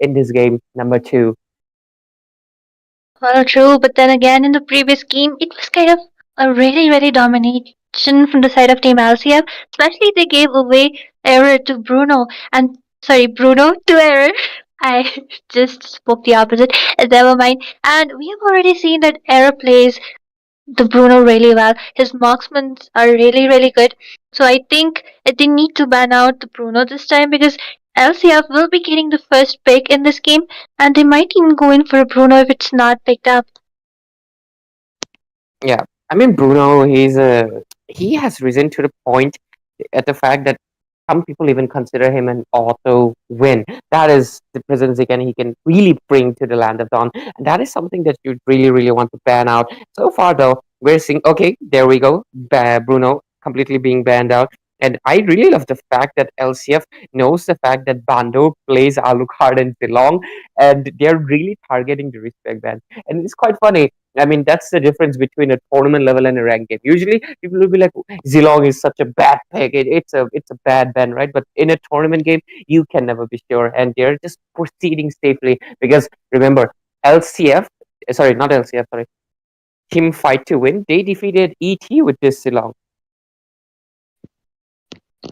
in this game number 2. Well, true, but then again, in the previous game, it was kind of a really domination from the side of Team LCF. Especially they gave away error to Bruno, and sorry, Bruno to error. I just spoke the opposite. Never mind. And we have already seen that error plays the Bruno really well. His marksmen are really good. So I think they need to ban out the Bruno this time because LCF will be getting the first pick in this game, and they might even go in for a Bruno if it's not picked up. Yeah, I mean Bruno, he has risen to the point at the fact that some people even consider him an auto win. That is the presence again he can really bring to the land of Dawn, and that is something that you really want to ban out. So far, though, we're seeing okay. There we go, Bruno completely being banned out. And I really love the fact that LCF knows the fact that Bando plays Alucard and Zilong, and they're really targeting the respect ban. And it's quite funny. I mean, that's the difference between a tournament level and a ranked game. Usually, people will be like, Zilong is such a bad pick. It's a bad ban, right? But in a tournament game, you can never be sure, and they're just proceeding safely because remember, LCF, sorry, not LCF, sorry, Team Fight to Win, they defeated ET with this Zilong.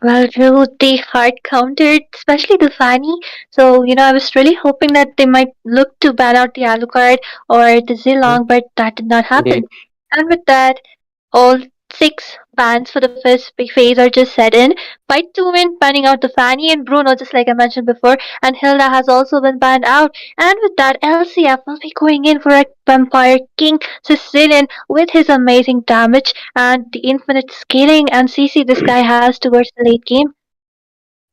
Well, true, they hard countered, especially the Fanny. So, I was really hoping that they might look to ban out the Alucard or the Mhm. Zilong, but that did not Indeed. happen. And with that, all six bans for the first phase are just set in. Fight to win, banning out the Fanny and Bruno, just like I mentioned before, and Hilda has also been banned out. And with that, LCF will be going in for a Vampire King Sicilian with his amazing damage and the infinite scaling and CC this guy has towards the late game.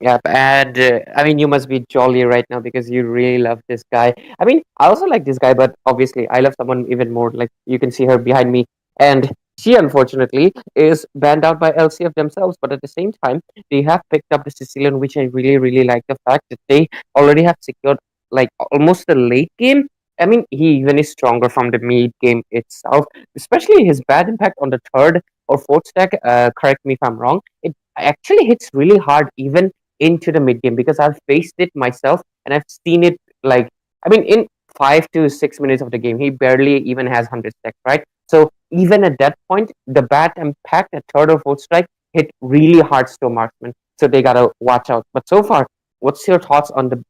Yep, and I mean, you must be jolly right now because you really love this guy. I mean, I also like this guy, but obviously, I love someone even more. Like you can see her behind me, and she unfortunately is banned out by LCF themselves. But at the same time, they have picked up the Sicilian, which I really like the fact that they already have secured like almost the late game. I mean, he even is stronger from the mid game itself, especially his bad impact on the third or fourth stack. Correct me if I'm wrong. It actually hits really hard even into the mid game because I've faced it myself and I've seen it like I mean in 5 to 6 minutes of the game he barely even has 100 stacks, right? So even at that point the bat impact at third or fourth strike hit really hard to marksman, so they gotta watch out. But so far, what's your thoughts on the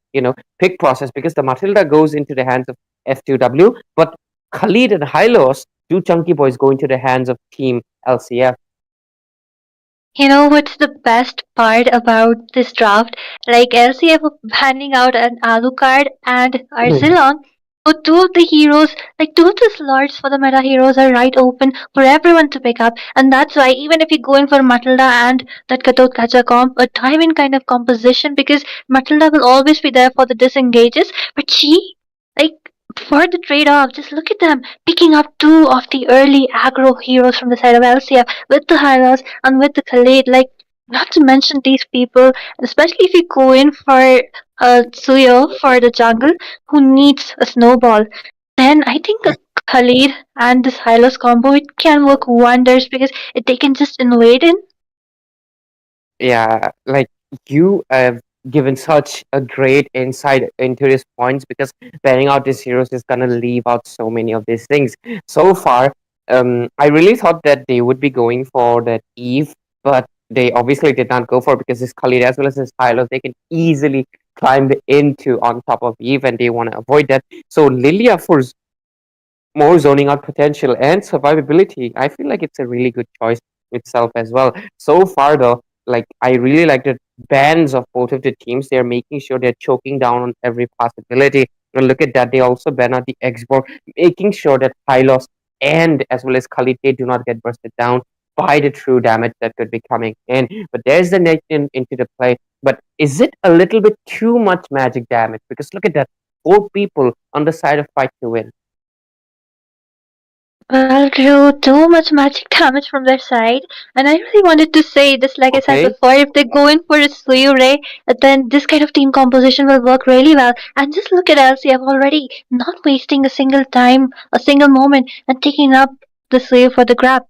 pick process? Because the Matilda goes into the hands of F2W, but Khalid and Hylos, two chunky boys, go into the hands of Team LCF. You know what's the best part about this draft? Like LCF handing out an Alucard and Arcelon. So two of the heroes, like two of the slots for the meta heroes are right open for everyone to pick up. And that's why even if you go in for Matilda and that Katot Kacha comp, a time-in kind of composition, because Matilda will always be there for the disengages, but she, like, for the trade-off, just look at them picking up two of the early aggro heroes from the side of LCF with the Hylas and with the Khalid. Like, not to mention these people, especially if you go in for Suyo for the jungle who needs a snowball, then I think a Khalid and this Hylas combo it can work wonders because they can just invade in. Yeah, like you have given such a great insight into these points because banning out these heroes is gonna leave out so many of these things. So far, I really thought that they would be going for that Eve, but they obviously did not go for it because this Khalid as well as this Hylos, they can easily climb into on top of Eve and they want to avoid that. So Lilia for more zoning out potential and survivability, I feel like it's a really good choice itself as well. So far, though, like I really like the bans of both of the teams. They're making sure they're choking down on every possibility. And look at that, they also ban out the Xborg, making sure that Hylos and as well as Khalid they do not get bursted down by the true damage that could be coming in. But there's the net into the play. But is it a little bit too much magic damage? Because look at that, 4 people on the side of fight to win. Well, Drew, too much magic damage from their side. And I really wanted to say this, like I said Okay. before, if they go in for a Suyu Ray, then this kind of team composition will work really well. And just look at LCF already, not wasting a single time, a single moment, and taking up the Suyu for the grab.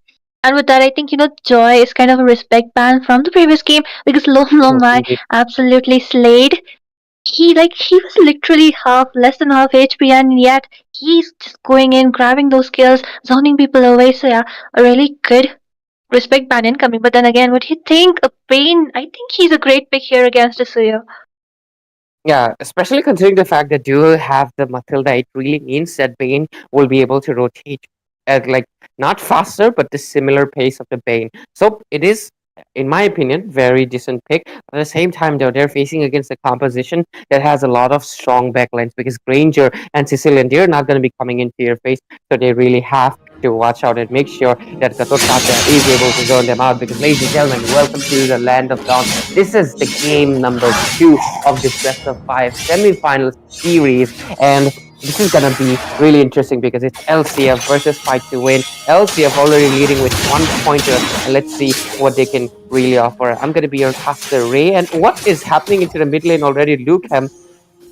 And with that, I think, Joy is kind of a respect ban from the previous game because Lom Lom Oh, Mai indeed. absolutely slayed. he was literally half less than half HP, and yet he's just going in, grabbing those kills, zoning people away. So yeah, a really good respect ban incoming. But then again, what do you think? A Pain, I think he's a great pick here against Asuya. Yeah, especially considering the fact that Duel have the Matilda, it really means that Bane will be able to rotate at like not faster, but the similar pace of the Bane. So it is, in my opinion, very decent pick. At the same time, though, they're facing against a composition that has a lot of strong backlines because Granger and Sicilian, they're not going to be coming into your face, so they really have to watch out and make sure that Katokata is able to zone them out. Because, ladies and gentlemen, welcome to the Land of Dawn. This is the game number 2 of this best of 5 semifinal series, and this is gonna be really interesting because it's LCF versus Fight to Win. LCF already leading with 1 pointer, and let's see what they can really offer. I'm gonna be your caster Ray, and what is happening into the mid lane already? Luke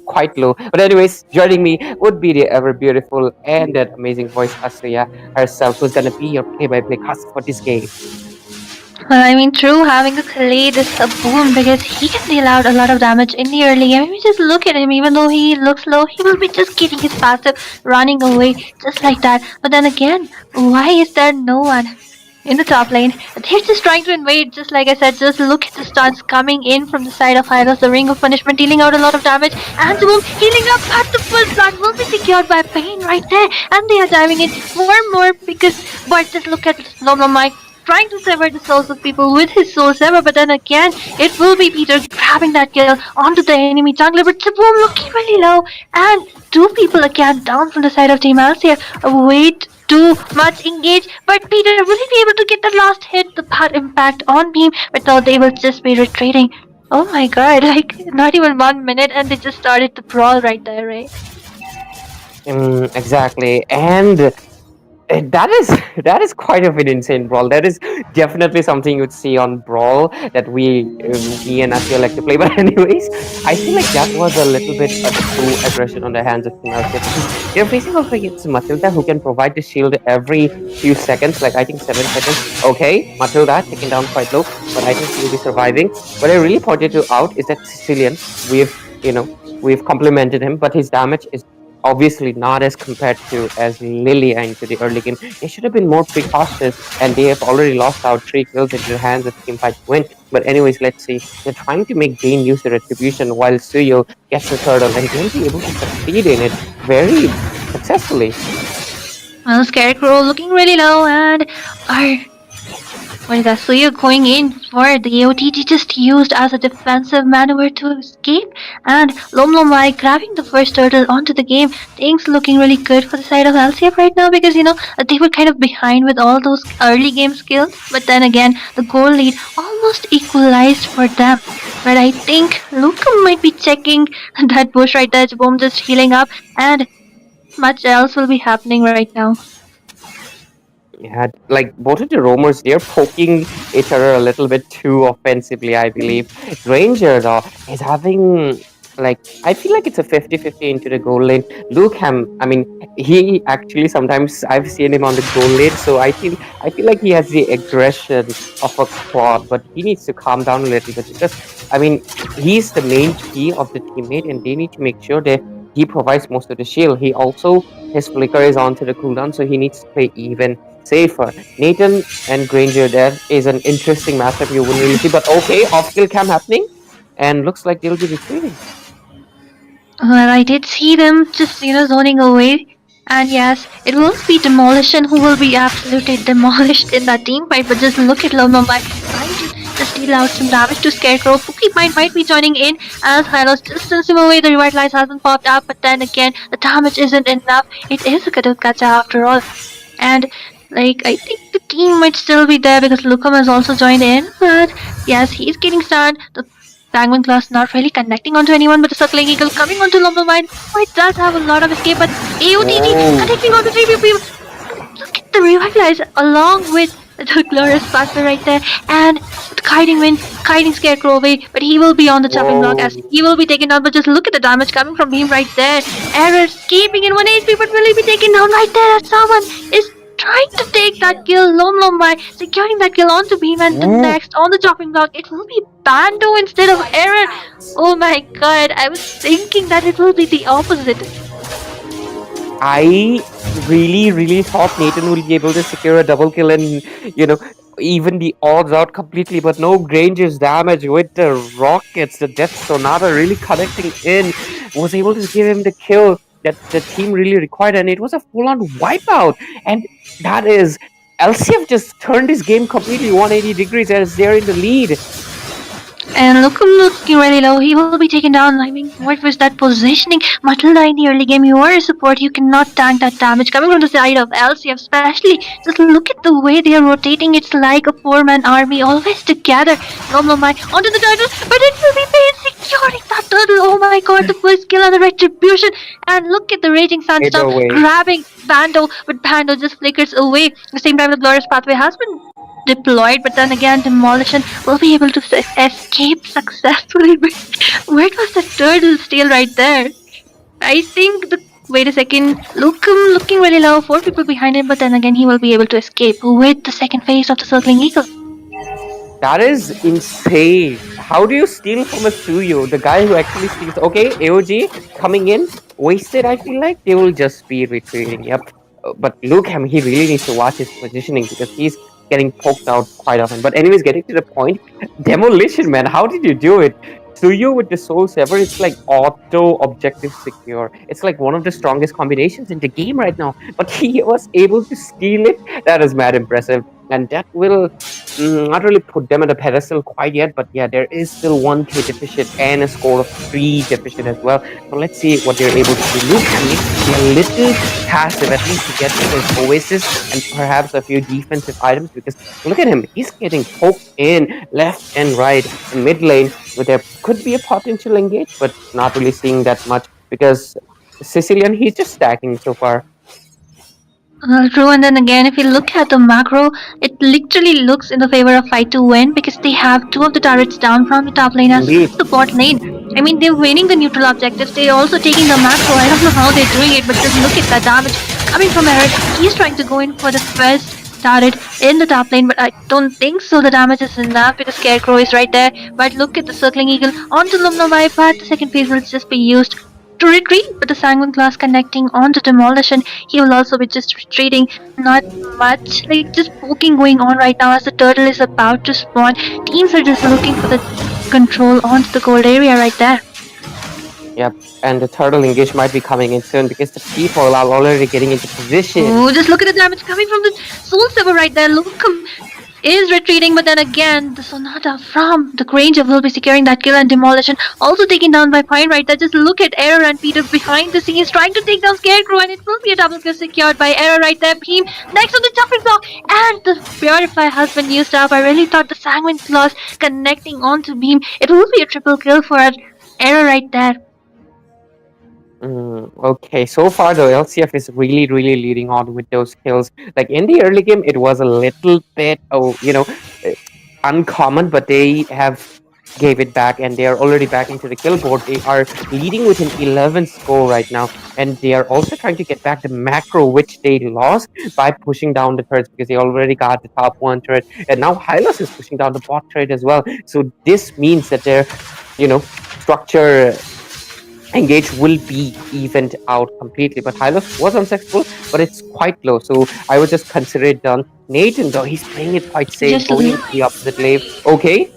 quite low. But anyways, joining me would be the ever beautiful and that amazing voice Asuya herself, who's gonna be your play-by-play caster for this game. Well, I mean, true, having a Khalid is a boon because he can deal out a lot of damage in the early game. I mean, just look at him, even though he looks low, he will be just getting his passive, running away, just like that. But then again, why is there no one in the top lane? They're just trying to invade, just like I said. Just look at the stuns coming in from the side of Hylos, the Ring of Punishment, dealing out a lot of damage, and boom, healing up, but the full blood will be secured by Pain right there, and they are diving in more because, but just look at Loma Mike trying to sever the souls of people with his soul sever, but then again, it will be Peter grabbing that kill onto the enemy jungler, but Saboom looking really low, and 2 people again down from the side of Team LCF. Wait, too much engaged, but Peter will he be able to get the last hit, the bad impact on Beam, but no, they will just be retreating. Oh my god, like not even 1 minute and they just started the brawl right there, right? Exactly, and that is quite of an insane brawl. That is definitely something you'd see on Brawl that me and Asya like to play. But anyways, I feel like that was a little bit a true aggression on the hands of Team LCF because they're facing off against Matilda, who can provide the shield every few seconds, like I think 7 seconds. Okay, Matilda taken down quite low, but I think she'll be surviving. What I really pointed to out is that Sicilian, we've complimented him, but his damage is obviously not as compared to as Lilia into the early game. They should have been more precautious, and they have already lost out 3 kills into the hands of Team Fight to Win. But anyways, let's see. They're trying to make Dane use the retribution while Suyo gets the turtle, and they'll be able to succeed in it very successfully. Well, Scarecrow looking really low, and our what is that? So you're going in for the AOTG just used as a defensive maneuver to escape, and Lomlomai grabbing the first turtle onto the game. Things looking really good for the side of LCF right now because they were kind of behind with all those early game skills, but then again the goal lead almost equalized for them. But I think Luca might be checking that bush right there. Boom, just healing up, and much else will be happening right now. Yeah, like both of the roamers, they're poking each other a little bit too offensively, I believe. Ranger, though, is having, like, I feel like it's a 50-50 into the goal lane. Luke I mean, he actually sometimes, I've seen him on the goal lane, so I feel like he has the aggression of a quad, but he needs to calm down a little bit because, I mean, he's the main key of the teammate, and they need to make sure that he provides most of the shield. His flicker is onto the cooldown, so he needs to play even safer. Nathan and Granger, there is an interesting matchup you wouldn't really see, but okay, off-kill cam happening, and looks like they'll be retreating. Well, I did see them just, zoning away. And yes, it will be Demolition who will be absolutely demolished in that team fight. But just look at Lomombai trying to just deal out some damage to Scarecrow. Pookie might be joining in as Hylos distance him away. The Revitalize hasn't popped up, but then again, the damage isn't enough. It is a Gacha after all. And I think the team might still be there because Lucam has also joined in. But yes, he's getting stunned. The Penguin class not really connecting onto anyone, but the Circling Eagle coming onto Lumbermine. Oh, it does have a lot of escape, but AOTG connecting onto 3 people. Look at the Revitalize along with the Glorious Factor right there, and the kiting Scarecrow away, but he will be on the chopping block as he will be taken down. But just look at the damage coming from him right there. Error escaping in 1 HP, but will he be taken down right there as someone is trying to take that kill. Lom Lom by securing that kill onto Beam, and the Ooh, next on the chopping block, it will be Bando instead of Error. Oh my god, I was thinking that it will be the opposite. I really thought Nathan will be able to secure a double kill and, you know, even the odds out completely, but no, Granger's damage with the rockets, the Death Sonata really connecting in, was able to give him the kill that the team really required, and it was a full-on wipeout. And that is, LCF just turned his game completely 180 degrees as they're in the lead. And look him looking really low. He will be taken down. I mean, what was that positioning? Matilda in the early game, you are a support. You cannot tank that damage coming from the side of LCF, especially. Just look at the way they are rotating. It's like a four-man army, always together. No, no, my onto the turtle, but it will be made securing that turtle. Oh my god, the first kill on the retribution. And look at the raging Either sandstorm way. grabbing Bando, but Bando just flickers away. At the same time, the glorious pathway has been deployed, but then again, Demolition will be able to escape successfully. Where was the turtle's tail right there? I think the. Wait a second. Looking really low. 4 people behind him, but then again, he will be able to escape with the second phase of the Circling Eagle. That is insane. How do you steal from a Suyo? The guy who actually steals. Okay, AOG coming in. Wasted, I feel like. They will just be retreating. Yep. But look, him, he really needs to watch his positioning because he's getting poked out quite often. But, anyways, getting to the point. Demolition, man. How did you do it? Suyo with the Soul Saver, it's like auto objective secure. It's like one of the strongest combinations in the game right now. But he was able to steal it. That is mad impressive. And that will not really put them at a pedestal quite yet, but yeah, there is still 1k deficit and a score of 3 deficit as well. So let's see what they're able to do. Look, they're a little passive, at least to get to his Oasis and perhaps a few defensive items, because look at him, he's getting poked in left and right in mid lane, where there could be a potential engage, but not really seeing that much because Sicilian, he's just stacking so far. True, and then again, if you look at the macro, it literally looks in the favor of fight to win because they have 2 of the turrets down from the top lane as well Indeed. as the bot lane. I mean, they're winning the neutral objectives. They're also taking the macro. I don't know how they're doing it, but just look at that damage coming from Eric. He's trying to go in for the first turret in the top lane, but I don't think so. The damage is enough because Scarecrow is right there. But look at the Circling Eagle onto Lumno Viper. The second phase will just be used to retreat, but the Sanguine Class connecting onto Demolition. He will also be just retreating, not much, like just poking going on right now as the turtle is about to spawn. Teams are just looking for the control onto the gold area right there. Yep, and the turtle engage might be coming in soon because the people are already getting into position. Oh, just look at the damage coming from the Soul Saber right there. Locum is retreating, but then again, the Sonata from the Granger will be securing that kill, and Demolition also taken down by Pine right there. Just look at Error and Peter behind the scenes trying to take down Scarecrow, and it will be a double kill secured by Error right there. Beam next on the chopping block, and the Purify has been used up. I really thought the Sanguine Claws connecting onto Beam. It will be a triple kill for Error right there. Okay, so far the LCF is really leading on with those kills. Like in the early game, it was a little bit, uncommon, but they have gave it back and they are already back into the kill board. They are leading with an 11 score right now, and they are also trying to get back the macro which they lost by pushing down the turrets because they already got the top 1 turret, and now Hylos is pushing down the bot turret as well. So this means that their, structure engage will be evened out completely, but Hylos was unsuccessful, but it's quite low, so I would just consider it done. Nathan, though, he's playing it quite safe, Just going to the opposite lane. Okay,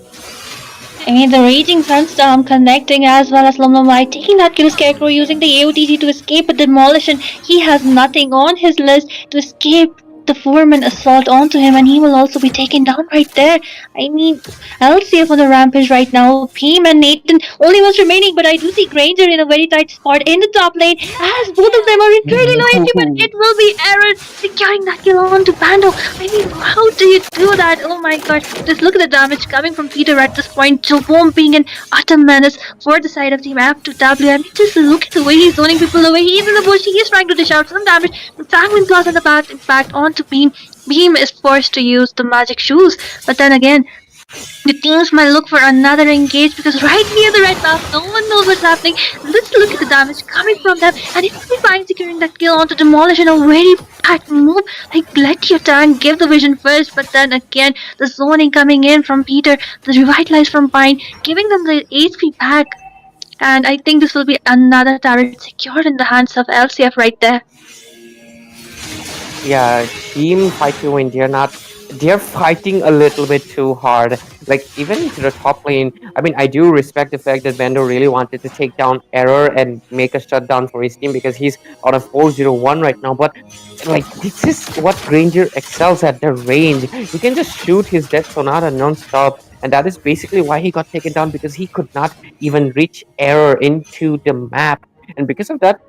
I mean, the Raging Sunstorm connecting as well as Lumlumai taking that kill. Scarecrow using the AOTG to escape a Demolition. He has nothing on his list to escape the foreman assault onto him, and he will also be taken down right there. I mean, LCF on the rampage right now. Beam and Nathan only ones remaining, but I do see Granger in a very tight spot in the top lane as both of them are in really low HP, but it will be Aaron securing that kill onto Bando. I mean, how do you do that? Oh my god, just look at the damage coming from Peter at this point. Jobom being an utter menace for the side of Team F2W. I mean, just look at the way he's zoning people away. He's in the bush, he is trying to dish out some damage. The Sanguine Claws in the back, in fact, onto Beam. Beam is forced to use the magic shoes, but then again, the teams might look for another engage because right near the red buff, no one knows what's happening. Let's look at the damage coming from them, and it will be fine securing that kill onto Demolition. A very that move. Like, let your tank give the vision first, but then again, the zoning coming in from Peter, the revitalize from Pine, giving them the HP back. And I think this will be another turret secured in the hands of LCF right there. Yeah, team fight to win. They're fighting a little bit too hard. Like even into the top lane. I mean, I do respect the fact that Bando really wanted to take down Error and make a shutdown for his team because he's on a 401 right now. But like this is what Granger excels at, the range. He can just shoot his Death Sonata non-stop. And that is basically why he got taken down because he could not even reach Error into the map. And because of that,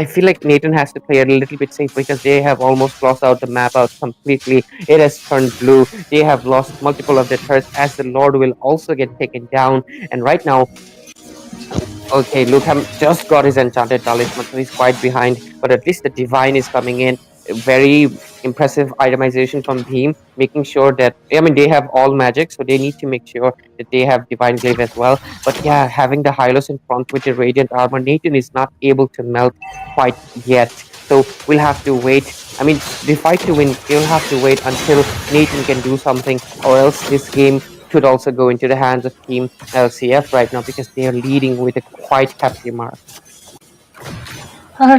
I feel like Nathan has to play a little bit safe because they have almost lost out the map out completely. It has turned blue. They have lost multiple of their turrets as the Lord will also get taken down. And right now, okay, Lutham just got his enchanted talisman, so he's quite behind. But at least the divine is coming in. Very impressive itemization from Beam, making sure that I mean they have all magic, so they need to make sure that they have divine glaive as well. But yeah, having the Hylos in front with the radiant armor, Nathan is not able to melt quite yet. So we'll have to wait. I mean, the fight to win, you'll have to wait until Nathan can do something, or else this game could also go into the hands of Team LCF right now because they are leading with a quite hefty mark.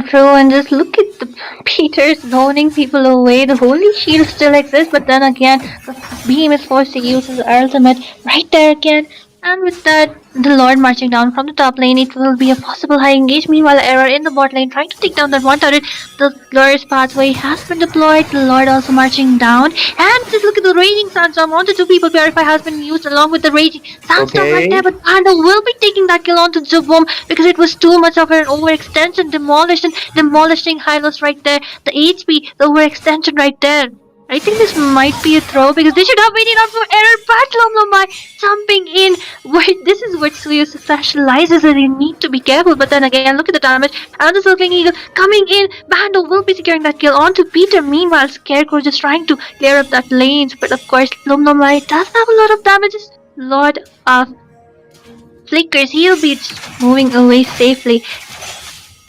True, and just look at the Peter's zoning people away. The holy shield still exists, but then again, the beam is forced to use his ultimate right there again. And with that, the Lord marching down from the top lane, it will be a possible high engage. Meanwhile, Error in the bot lane trying to take down that one turret. The Lord's pathway has been deployed. The Lord also marching down. And just look at the raging sandstorm onto two people. Purify has been used along with the raging sandstorm right there. Okay. But Panda will be taking that kill onto Zubom because it was too much of an overextension. Demolishing Hylos right there. The HP, the overextension right there. I think this might be a throw because they should have waited out for Error. But Lomlomai jumping in. This is what Suyo specializes in. You need to be careful. But then again, look at the damage. And the Circling Eagle coming in. Bando will be securing that kill onto Peter. Meanwhile, Scarecrow just trying to clear up that lanes. But of course, Lomlomai does have a lot of damages. Lot of flickers. He'll be just moving away safely.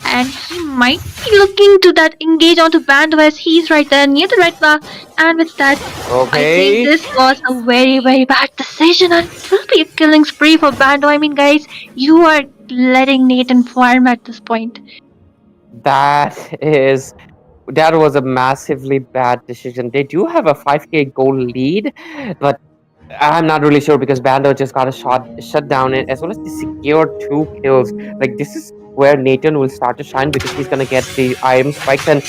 And he might be looking to that engage onto Bando as he's right there near the red bar. And with that, I think this was a very, very bad decision, and it will be a killing spree for Bando. I mean, guys, you are letting Nathan farm at this point. That was a massively bad decision. They do have a 5k goal lead, but I'm not really sure because Bando just got a shut down as well as they secured 2 kills. Like this is where Nathan will start to shine because he's gonna get the IM spikes and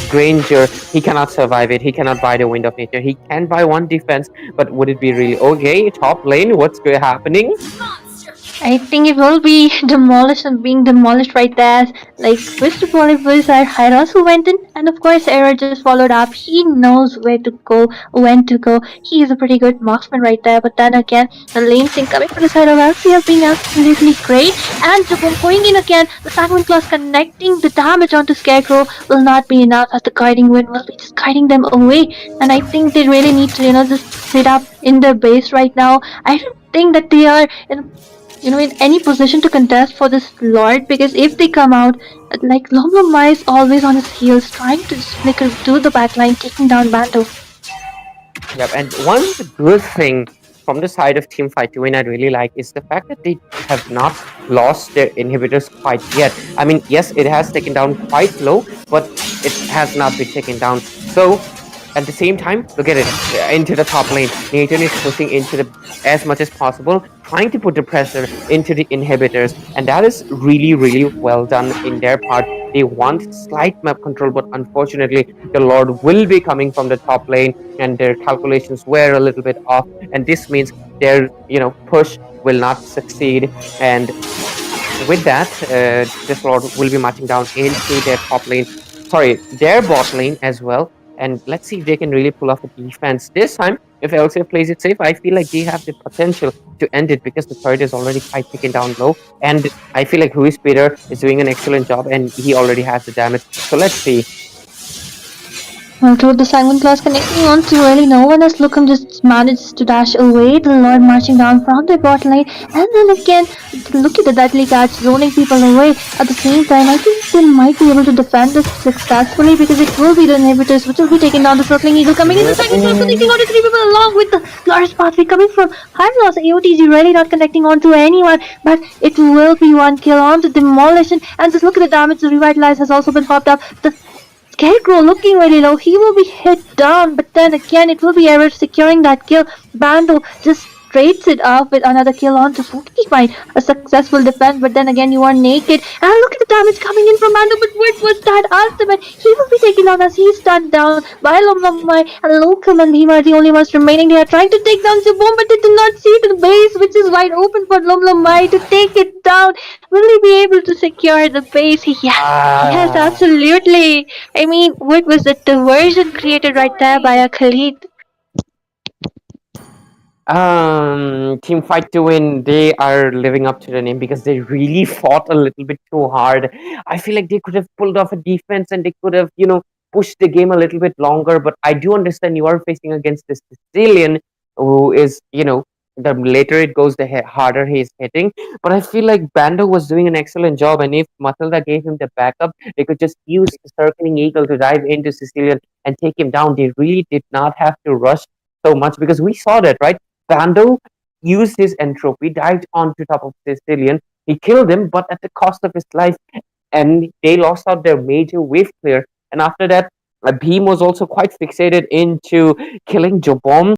Granger, he cannot survive it. He cannot buy the Wind of Nature. He can buy one defense, but would it be really okay? Top lane, what's happening? I think it will be demolished and being demolished right there. Like, first of all, it was our Hyros who went in, and of course, Error just followed up. He knows where to go, when to go. He is a pretty good marksman right there, but then again, the lane sync coming from the side of LCF being absolutely great. And Jabon going in again, the Fragment Claws connecting the damage onto Scarecrow will not be enough as the guiding wind will be just guiding them away. And I think they really need to, just sit up in their base right now. I don't think that they are in any position to contest for this Lord, because if they come out, like Lomlomai is always on his heels, trying to flicker to the backline, taking down Bando. Yep, and one good thing from the side of Team Fight to Win I really like is the fact that they have not lost their inhibitors quite yet. I mean, yes, it has taken down quite low, but it has not been taken down. So at the same time, look at it, into the top lane. Nathan is pushing into as much as possible, trying to put the pressure into the inhibitors, and that is really, really well done in their part. They want slight map control, but unfortunately, the Lord will be coming from the top lane, and their calculations were a little bit off, and this means their push will not succeed. And with that, this Lord will be marching down into their top lane, sorry, their bot lane as well. And let's see if they can really pull off a defense this time. If LCF plays it safe, I feel like they have the potential to end it because the turret is already quite taken down low. And I feel like Ruiz Peter is doing an excellent job and he already has the damage. So let's see. Well, through the segment class connecting on to really no one else, Lookham just manages to dash away the Lord marching down from the bot lane, and then again, look at the deadly catch zoning people away. At the same time, I think they might be able to defend this successfully because it will be the inhibitors which will be taking down the circling eagle coming in the second class, connecting on to three people along with the glorious pathway coming from high loss AOTG really not connecting on to anyone, but it will be one kill on to demolition, and just look at the damage the revitalize has also been popped up. The Scarecrow looking very low. He will be hit down, but then again, it will be Ever securing that kill. Bando just trades it off with another kill on to 45. A successful defense, but then again, you are naked. And look at the damage coming in from Bando, but what was that ultimate? He will be taken down as he's stunned down by Lomlomai, and Locum and Bhima are the only ones remaining. They are trying to take down Jabom, but they do not see the base, which is wide open for Lomlomai to take it down. Will he be able to secure the base? Yes, yes, Ah. absolutely. I mean, what was the diversion created right there by a Khalid? Team Fight to Win, they are living up to the name because they really fought a little bit too hard. I feel like they could have pulled off a defense and they could have, pushed the game a little bit longer. But I do understand you are facing against this Sicilian who is, the later it goes, the harder he is hitting. But I feel like Bando was doing an excellent job. And if Matilda gave him the backup, they could just use the circling eagle to dive into Sicilian and take him down. They really did not have to rush so much because we saw that, right? Bando used his entropy, dived onto top of Sicilian. He killed him, but at the cost of his life. And they lost out their major wave clear. And after that, Beam was also quite fixated into killing Jobom.